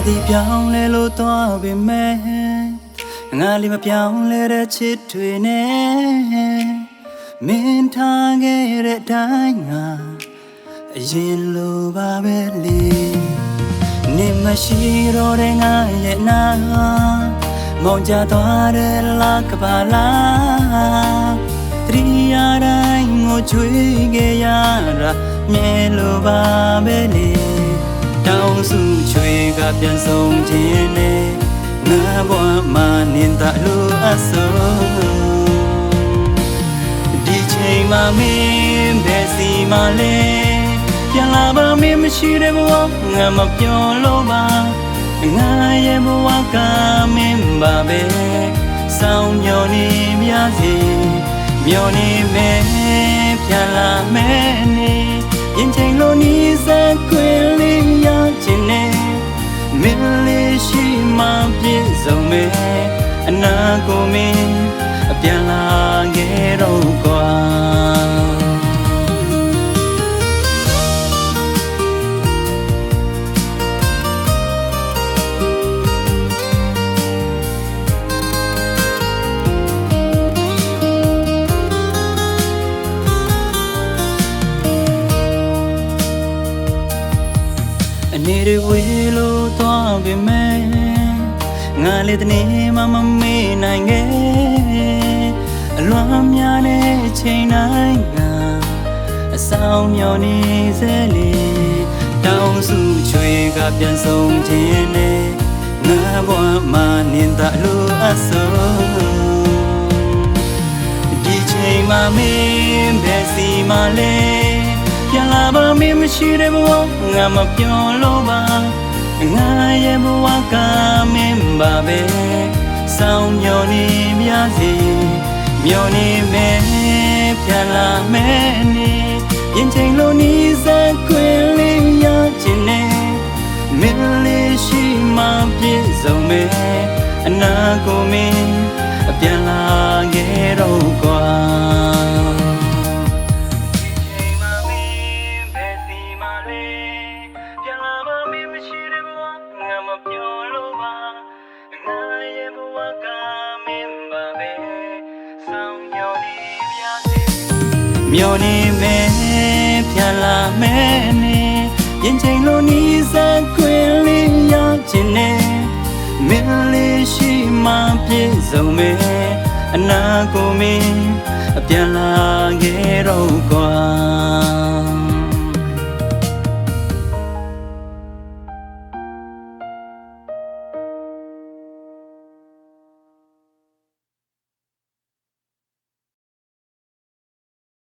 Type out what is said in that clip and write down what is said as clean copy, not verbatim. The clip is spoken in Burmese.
သည်ပြောင်းလဲလို့သွားပေမဲ့ငါလေးမပြောင်းလဲတဲ့ချစ်တွေနဲ့မင်းထားခဲ့တဲ့အတိုင်းငါအရင်လိုပါပဲလေနေမရှိတော့တဲ့ငါရဲ့နာမောင်ကြသွားတဲ့လာကပါလားတရီရတိုင်းငိုချွေးခဲ့ရတာမြဲလိုပါပဲလေတောင်းစုချွေကပြန်ဆုံးခြင်းနဲ့ငါဘဝမှာနင်သာလို့အဆုံးဒီချိန်မှာမင်းဘယ်စီမှလဲပြန်လာပါမင်းမရှိတဲ့ဘဝငါမပြောလို့ပါငါရဲ့ဘဝကမင်းပါပဲစောင်းမျောနေမြစေမျောနေမယ်ပြန်လာမယ်နေရင်ချိန်လို့နီးစပ်ခွေလေးရခြင်းနဲ့မင်းလေးရှိမှပြည့်စုံမယ်အနာကိုမင်းပြန်လာခဲ့တော့ကွာအနေတွေဝေးလို့သွားပေမဲ့ငါလေးတနေ့မှမမေ့နိုင်ခဲ့အလွန်များတဲ့ချိန်တိုင်းကအဆောင်မျောနေစေလေတောင်းစုချွေကပြန်ဆုံးခြင်းနဲ့ငါဘဝမှာနင်သာလို့အဆုံးဒီချိန်မှာမင်းဘယ်စီမှလဲပြန်လာပါမင်းမရှိတဲ့ဘဝငါမပြောလို့ပါငါရဲ့ဘဝကမင်းပါပဲစောင်းမျောနေမြစေမျောနေမယ်ပြန်လာမယ်နေရင်ချိန်လို့နီးစပ်ခွေလေးရခြင်းနဲ့မင်းလေးရှိမှပြည့်စုံမယ်အနာကိုမင်းပြန်လာခဲ့တော့ကွာမျောနေမယ်ပြန်လာမယ်နေရင်ချိန်လို့နီးစပ်ခွေလေးရခြင်းနဲ့မင်းလေးရှိမှပြည့်စုံမယ်အနာကိုမင်းပြန်လာခဲ့တော့ကွာ